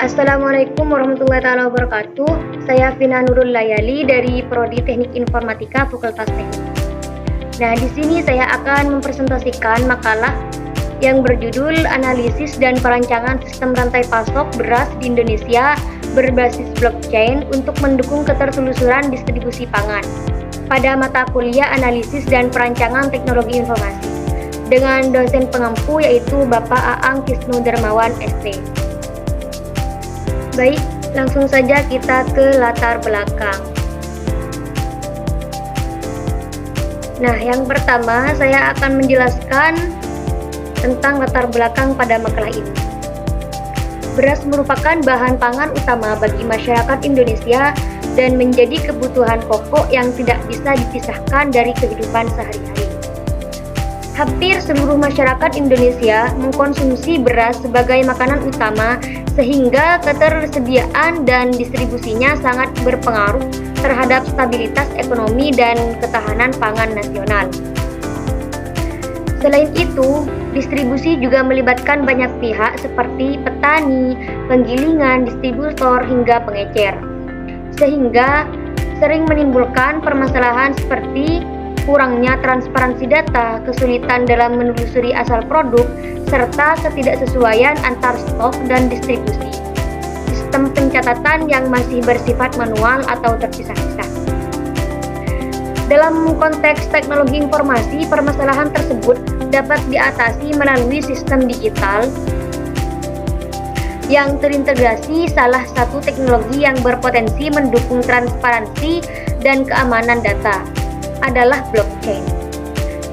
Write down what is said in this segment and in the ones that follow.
Assalamualaikum warahmatullahi wabarakatuh. Saya Vina Nurul Layali dari Prodi Teknik Informatika Fakultas Teknik. Nah, di sini saya akan mempresentasikan makalah yang berjudul Analisis dan Perancangan Sistem Rantai Pasok Beras di Indonesia berbasis blockchain untuk mendukung ketertelusuran distribusi pangan pada mata kuliah Analisis dan Perancangan Teknologi Informasi dengan dosen pengampu yaitu Bapak Aang Kisnu Dermawan ST. Baik, langsung saja kita ke latar belakang. Nah, yang pertama saya akan menjelaskan tentang latar belakang pada makalah ini. Beras merupakan bahan pangan utama bagi masyarakat Indonesia dan menjadi kebutuhan pokok yang tidak bisa dipisahkan dari kehidupan sehari-hari. Hampir seluruh masyarakat Indonesia mengkonsumsi beras sebagai makanan utama sehingga ketersediaan dan distribusinya sangat berpengaruh terhadap stabilitas ekonomi dan ketahanan pangan nasional. Selain itu, distribusi juga melibatkan banyak pihak seperti petani, penggilingan, distributor, hingga pengecer. Sehingga sering menimbulkan permasalahan seperti kurangnya transparansi data, kesulitan dalam menelusuri asal produk, serta ketidaksesuaian antar stok dan distribusi. Sistem pencatatan yang masih bersifat manual atau terpisah-pisah. Dalam konteks teknologi informasi, permasalahan tersebut dapat diatasi melalui sistem digital yang terintegrasi. Salah satu teknologi yang berpotensi mendukung transparansi dan keamanan data adalah blockchain,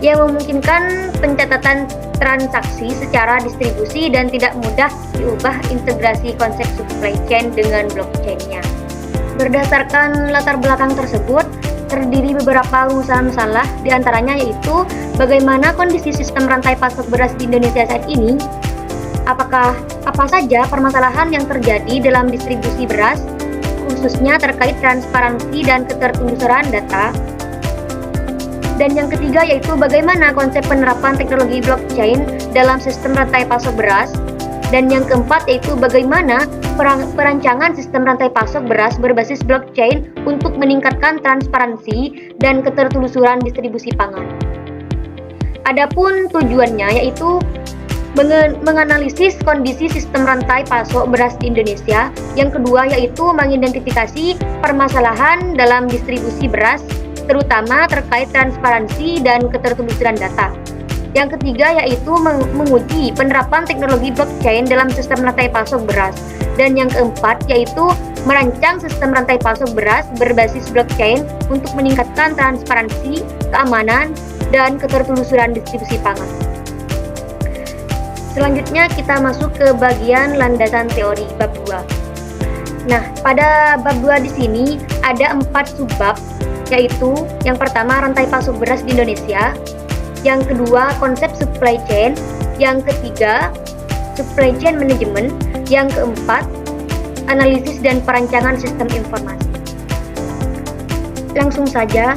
yang memungkinkan pencatatan transaksi secara distribusi dan tidak mudah diubah. Integrasi konsep supply chain dengan blockchain-nya. Berdasarkan latar belakang tersebut, terdiri beberapa rumusan masalah, diantaranya yaitu bagaimana kondisi sistem rantai pasok beras di Indonesia saat ini, apa saja permasalahan yang terjadi dalam distribusi beras, khususnya terkait transparansi dan ketertelusuran data. Dan yang ketiga yaitu bagaimana konsep penerapan teknologi blockchain dalam sistem rantai pasok beras. Dan yang keempat yaitu bagaimana perancangan sistem rantai pasok beras berbasis blockchain untuk meningkatkan transparansi dan ketertelusuran distribusi pangan. Adapun tujuannya yaitu menganalisis kondisi sistem rantai pasok beras di Indonesia. Yang kedua yaitu mengidentifikasi permasalahan dalam distribusi beras, terutama terkait transparansi dan ketertelusuran data. Yang ketiga yaitu menguji penerapan teknologi blockchain dalam sistem rantai pasok beras. Dan yang keempat yaitu merancang sistem rantai pasok beras berbasis blockchain untuk meningkatkan transparansi, keamanan, dan ketertelusuran distribusi pangan. Selanjutnya kita masuk ke bagian landasan teori bab 2. Nah, pada bab 2 di sini ada 4 subbab, yaitu yang pertama rantai pasok beras di Indonesia, yang kedua konsep supply chain, yang ketiga supply chain management, yang keempat analisis dan perancangan sistem informasi. Langsung saja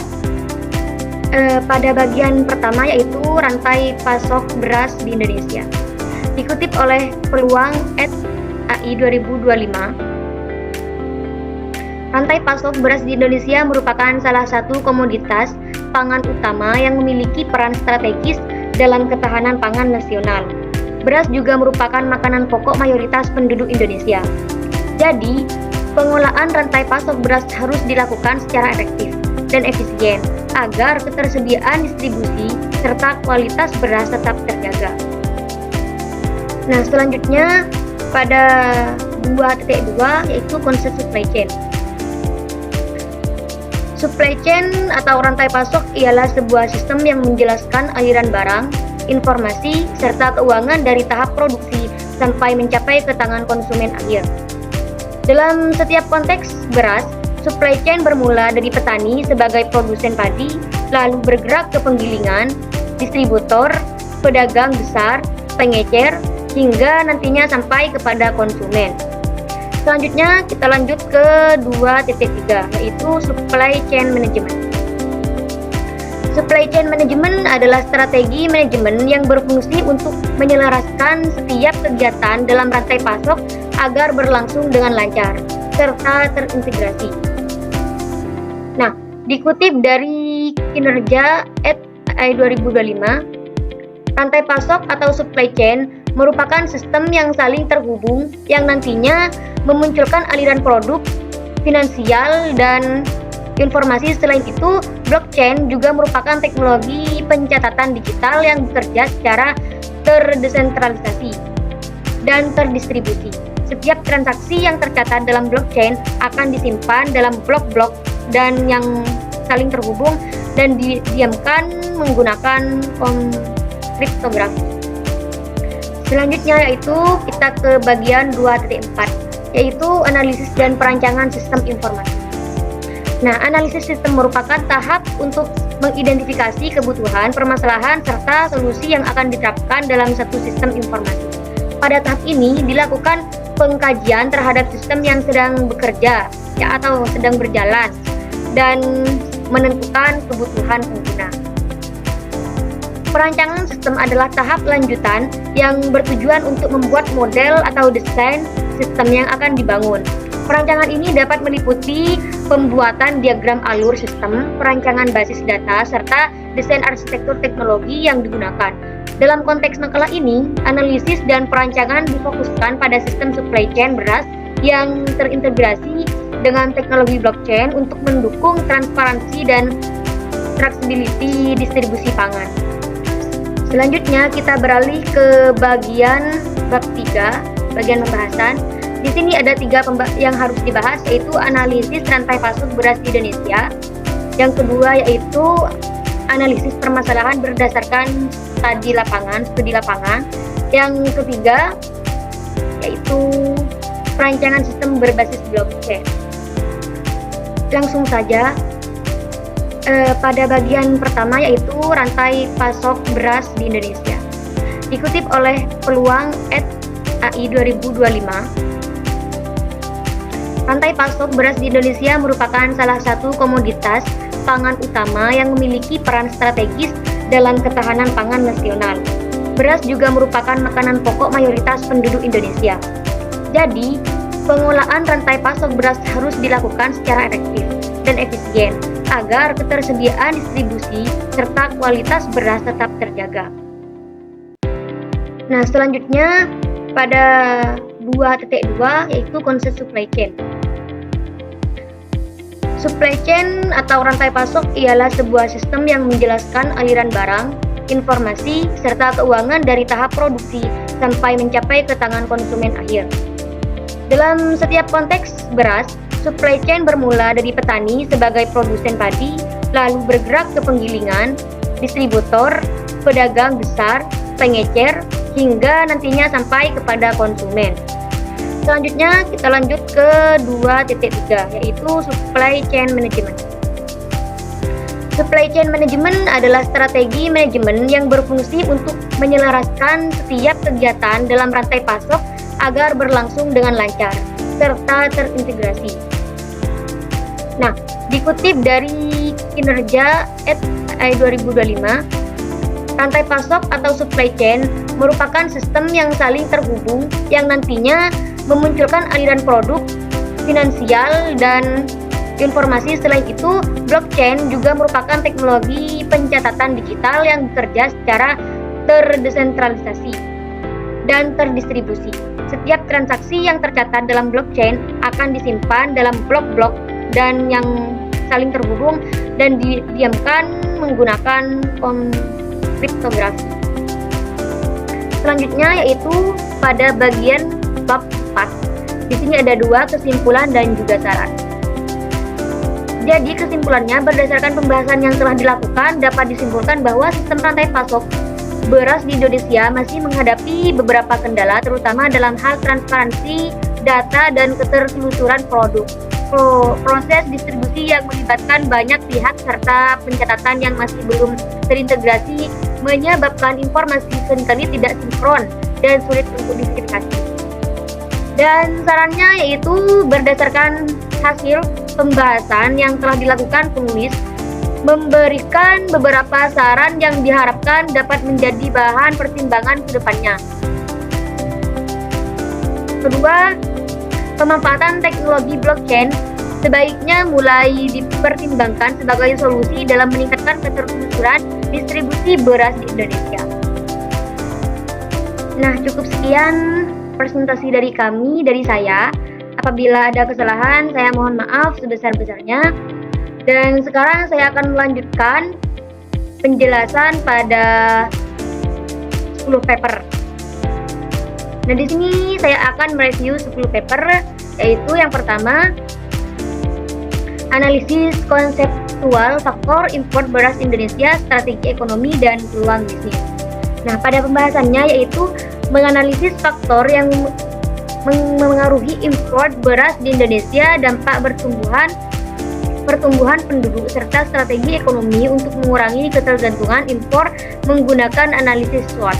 pada bagian pertama yaitu rantai pasok beras di Indonesia. Dikutip oleh Peluang @AI 2025. Rantai pasok beras di Indonesia merupakan salah satu komoditas pangan utama yang memiliki peran strategis dalam ketahanan pangan nasional. Beras juga merupakan makanan pokok mayoritas penduduk Indonesia. Jadi, pengolahan rantai pasok beras harus dilakukan secara efektif dan efisien agar ketersediaan distribusi serta kualitas beras tetap terjaga. Nah, selanjutnya pada 2.2 yaitu konsep supply chain. Supply chain atau rantai pasok ialah sebuah sistem yang menjelaskan aliran barang, informasi, serta keuangan dari tahap produksi sampai mencapai ke tangan konsumen akhir. Dalam setiap konteks beras, supply chain bermula dari petani sebagai produsen padi, lalu bergerak ke penggilingan, distributor, pedagang besar, pengecer, hingga nantinya sampai kepada konsumen. Selanjutnya kita lanjut ke 2.3 yaitu supply chain management. Supply chain management adalah strategi manajemen yang berfungsi untuk menyelaraskan setiap kegiatan dalam rantai pasok agar berlangsung dengan lancar serta terintegrasi. Nah, dikutip dari kinerja AI 2025, rantai pasok atau supply chain merupakan sistem yang saling terhubung yang nantinya memunculkan aliran produk, finansial, dan informasi. Selain itu, blockchain juga merupakan teknologi pencatatan digital yang bekerja secara terdesentralisasi dan terdistribusi. Setiap transaksi yang tercatat dalam blockchain akan disimpan dalam blok-blok dan yang saling terhubung dan didiamkan menggunakan kriptografi. Selanjutnya yaitu kita ke bagian 2.4, yaitu analisis dan perancangan sistem informasi. Nah, analisis sistem merupakan tahap untuk mengidentifikasi kebutuhan, permasalahan, serta solusi yang akan diterapkan dalam satu sistem informasi. Pada tahap ini dilakukan pengkajian terhadap sistem yang sedang bekerja atau sedang berjalan dan menentukan kebutuhan pengguna. Perancangan sistem adalah tahap lanjutan yang bertujuan untuk membuat model atau desain sistem yang akan dibangun. Perancangan ini dapat meliputi pembuatan diagram alur sistem, perancangan basis data, serta desain arsitektur teknologi yang digunakan. Dalam konteks makalah ini, analisis dan perancangan difokuskan pada sistem supply chain beras yang terintegrasi dengan teknologi blockchain untuk mendukung transparansi dan traceability distribusi pangan. Selanjutnya kita beralih ke bagian bab 3, bagian pembahasan. Di sini ada 3 yang harus dibahas, yaitu analisis rantai pasok beras di Indonesia. Yang kedua yaitu analisis permasalahan berdasarkan studi lapangan. Yang ketiga yaitu perancangan sistem berbasis blockchain. Langsung saja pada bagian pertama yaitu rantai pasok beras di Indonesia. Dikutip oleh Peluang @AI 2025, rantai pasok beras di Indonesia merupakan salah satu komoditas pangan utama yang memiliki peran strategis dalam ketahanan pangan nasional. Beras juga merupakan makanan pokok mayoritas penduduk Indonesia. Jadi, pengolahan rantai pasok beras harus dilakukan secara efektif dan efisien agar ketersediaan distribusi serta kualitas beras tetap terjaga. Nah, selanjutnya pada 2.2 yaitu konsep supply chain. Supply chain atau rantai pasok ialah sebuah sistem yang menjelaskan aliran barang, informasi, serta keuangan dari tahap produksi sampai mencapai ke tangan konsumen akhir. Dalam setiap konteks beras, supply chain bermula dari petani sebagai produsen padi, lalu bergerak ke penggilingan, distributor, pedagang besar, pengecer, hingga nantinya sampai kepada konsumen. Selanjutnya kita lanjut ke 2.3 yaitu supply chain management. Supply chain management adalah strategi manajemen yang berfungsi untuk menyelaraskan setiap kegiatan dalam rantai pasok agar berlangsung dengan lancar serta terintegrasi. Nah, dikutip dari kinerja AI 2025, rantai pasok atau supply chain merupakan sistem yang saling terhubung yang nantinya memunculkan aliran produk, finansial, dan informasi. Selain itu, blockchain juga merupakan teknologi pencatatan digital yang bekerja secara terdesentralisasi dan terdistribusi. Setiap transaksi yang tercatat dalam blockchain akan disimpan dalam blok-blok dan yang saling terhubung dan didiamkan menggunakan kriptografi. Selanjutnya yaitu pada bagian bab 4. Di sini ada 2 kesimpulan dan juga saran. Jadi kesimpulannya, berdasarkan pembahasan yang telah dilakukan dapat disimpulkan bahwa sistem rantai pasok beras di Indonesia masih menghadapi beberapa kendala, terutama dalam hal transparansi data dan keterselusuran produk. Proses distribusi yang melibatkan banyak pihak serta pencatatan yang masih belum terintegrasi menyebabkan informasi seringkali tidak sinkron dan sulit untuk diverifikasi. Dan sarannya yaitu berdasarkan hasil pembahasan yang telah dilakukan penulis, memberikan beberapa saran yang diharapkan dapat menjadi bahan pertimbangan ke depannya. kedua, pemanfaatan teknologi blockchain sebaiknya mulai dipertimbangkan sebagai solusi dalam meningkatkan keterterusan distribusi beras di Indonesia. Nah, cukup sekian presentasi dari saya. Apabila ada kesalahan, saya mohon maaf sebesar-besarnya. Dan sekarang saya akan melanjutkan penjelasan pada 10 paper. Nah, di sini saya akan mereview 10 paper, yaitu yang pertama, analisis konseptual faktor impor beras Indonesia, strategi ekonomi dan peluang bisnis. Nah, pada pembahasannya yaitu menganalisis faktor yang mengaruhi impor beras di Indonesia, dampak pertumbuhan penduduk serta strategi ekonomi untuk mengurangi ketergantungan impor menggunakan analisis SWOT.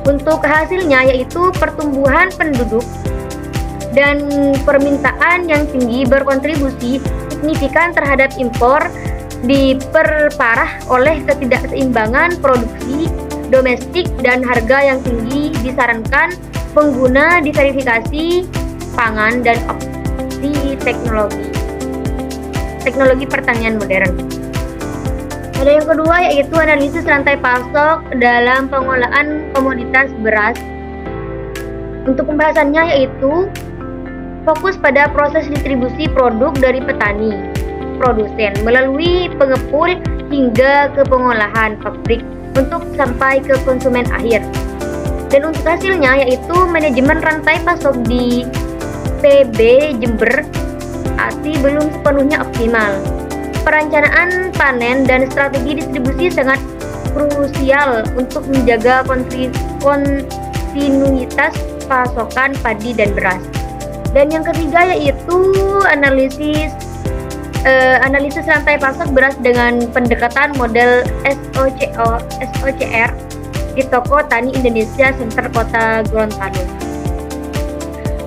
Untuk hasilnya yaitu pertumbuhan penduduk dan permintaan yang tinggi berkontribusi signifikan terhadap impor, diperparah oleh ketidakseimbangan produksi domestik dan harga yang tinggi. Disarankan pengguna diverifikasi pangan dan opsi teknologi pertanian modern. Ada yang kedua yaitu analisis rantai pasok dalam pengolahan komoditas beras. Untuk pembahasannya yaitu fokus pada proses distribusi produk dari petani, produsen, melalui pengepul hingga ke pengolahan pabrik untuk sampai ke konsumen akhir. Dan untuk hasilnya yaitu manajemen rantai pasok di PB Jember ASI belum sepenuhnya optimal. Perencanaan panen dan strategi distribusi sangat krusial untuk menjaga kontinuitas pasokan padi dan beras. Dan yang ketiga yaitu analisis rantai pasok beras dengan pendekatan model SOCR di Toko Tani Indonesia Center Kota Gorontalo.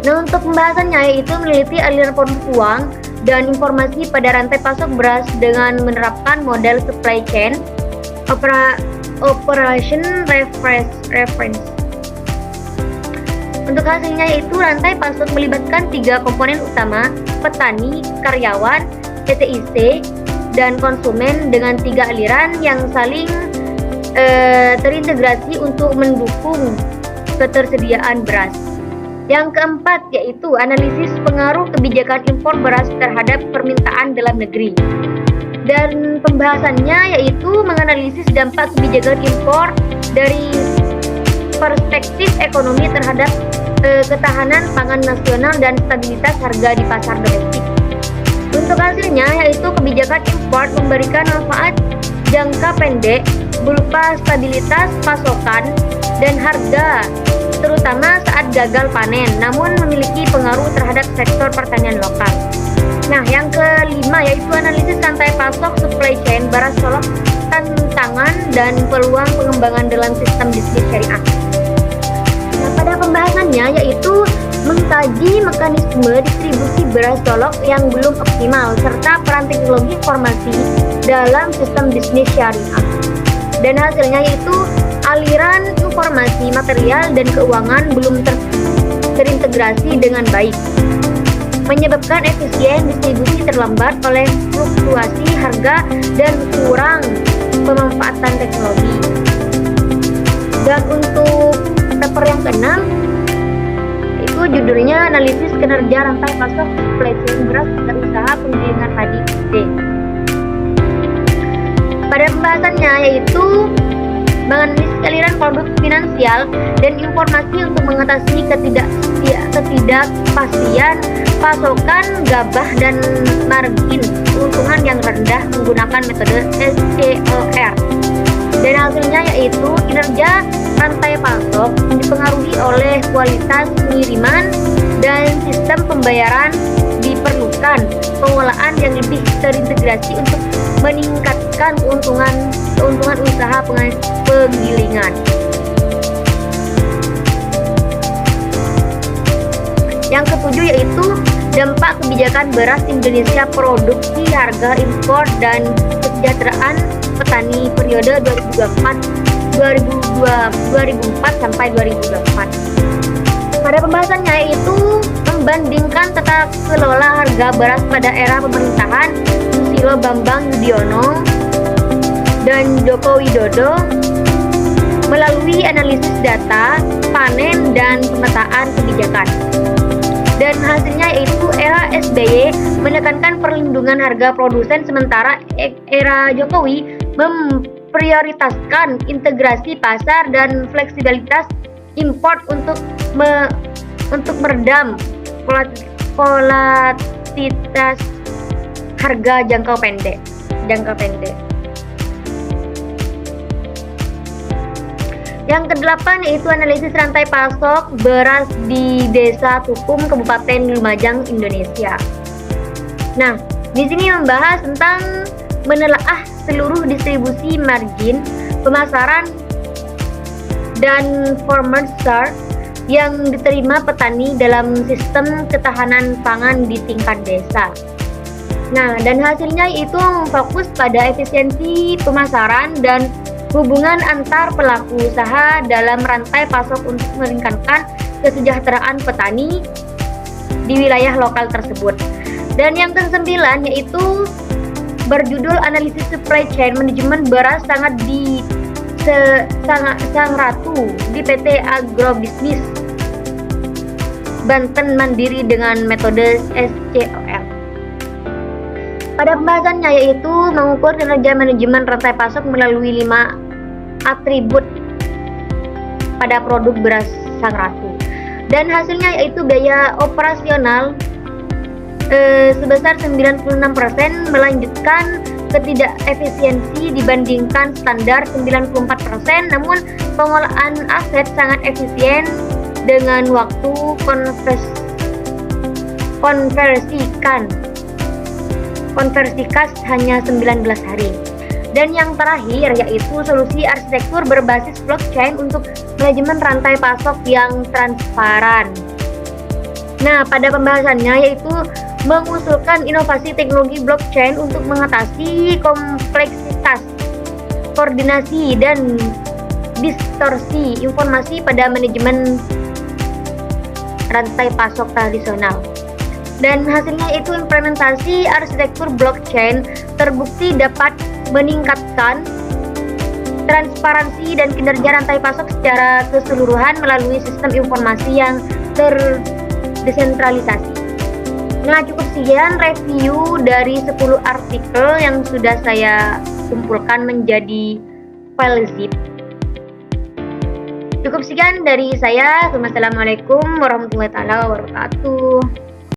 Nah, untuk pembahasannya yaitu meneliti aliran produk uang dan informasi pada rantai pasok beras dengan menerapkan model supply chain operation reference. Untuk hasilnya yaitu rantai pasok melibatkan 3 komponen utama, petani, karyawan, TTIC, dan konsumen dengan 3 aliran yang saling terintegrasi untuk mendukung ketersediaan beras. Yang keempat yaitu analisis pengaruh kebijakan impor beras terhadap permintaan dalam negeri. Dan pembahasannya yaitu menganalisis dampak kebijakan impor dari perspektif ekonomi terhadap ketahanan pangan nasional dan stabilitas harga di pasar domestik. Untuk hasilnya yaitu kebijakan impor memberikan manfaat jangka pendek berupa stabilitas pasokan dan harga, terutama saat gagal panen, namun memiliki pengaruh terhadap sektor pertanian lokal. Nah, yang kelima yaitu analisis rantai pasok supply chain beras Solok, tantangan dan peluang pengembangan dalam sistem bisnis syariah. Nah, pada pembahasannya yaitu mengkaji mekanisme distribusi beras Solok yang belum optimal serta peran teknologi informasi dalam sistem bisnis syariah. Dan hasilnya yaitu aliran informasi material dan keuangan belum terintegrasi dengan baik, menyebabkan efisien distribusi terlambat oleh fluktuasi harga dan kurang pemanfaatan teknologi. Dan untuk paper yang keenam itu judulnya analisis kinerja rantai pasok supply chain beras dan usaha penggilingan padi D. Pada pembahasannya yaitu menganalisis aliran produk finansial dan informasi untuk mengatasi ketidakpastian pasokan gabah dan margin keuntungan yang rendah menggunakan metode SCOR. Dan hasilnya yaitu kinerja rantai pasok dipengaruhi oleh kualitas pengiriman dan sistem pembayaran, diperlukan pengolahan yang lebih terintegrasi untuk meningkatkan keuntungan usaha penggilingan. Yang ketujuh yaitu dampak kebijakan beras Indonesia, produksi, harga impor, dan kesejahteraan petani periode 2004 sampai 2024. Pada pembahasannya yaitu membandingkan tata kelola harga beras pada era pemerintahan Susilo Bambang Yudhoyono dan Joko Widodo melalui analisis data, panen, dan pemetaan kebijakan. Dan hasilnya yaitu era SBY menekankan perlindungan harga produsen, sementara era Jokowi memprioritaskan integrasi pasar dan fleksibilitas import untuk meredam volatilitas harga jangka pendek. Yang kedelapan yaitu analisis rantai pasok beras di Desa Tukum, Kabupaten Lumajang, Indonesia. Nah, di sini membahas tentang menelaah seluruh distribusi, margin, pemasaran, dan farmer start yang diterima petani dalam sistem ketahanan pangan di tingkat desa. Nah, dan hasilnya itu fokus pada efisiensi pemasaran dan hubungan antar pelaku usaha dalam rantai pasok untuk meningkatkan kesejahteraan petani di wilayah lokal tersebut. Dan yang ke-9 yaitu berjudul analisis supply chain manajemen beras sang ratu di PT Agrobisnis Banten Mandiri dengan metode SCOL. Pada pembahasannya yaitu mengukur kinerja manajemen rantai pasok melalui 5 atribut pada produk beras sang ratu. Dan hasilnya yaitu biaya operasional sebesar 96%, melanjutkan ketidakefisiensi dibandingkan standar 94%, namun pengolahan aset sangat efisien dengan waktu konversi kas hanya 19 hari. Dan yang terakhir yaitu solusi arsitektur berbasis blockchain untuk manajemen rantai pasok yang transparan. Nah, pada pembahasannya yaitu mengusulkan inovasi teknologi blockchain untuk mengatasi kompleksitas, koordinasi, dan distorsi informasi pada manajemen rantai pasok tradisional. Dan hasilnya itu implementasi arsitektur blockchain terbukti dapat meningkatkan transparansi dan kinerja rantai pasok secara keseluruhan melalui sistem informasi yang terdesentralisasi. Nah, cukup sekian review dari 10 artikel yang sudah saya kumpulkan menjadi file zip. Cukup sekian dari saya. Wassalamualaikum warahmatullahi wabarakatuh.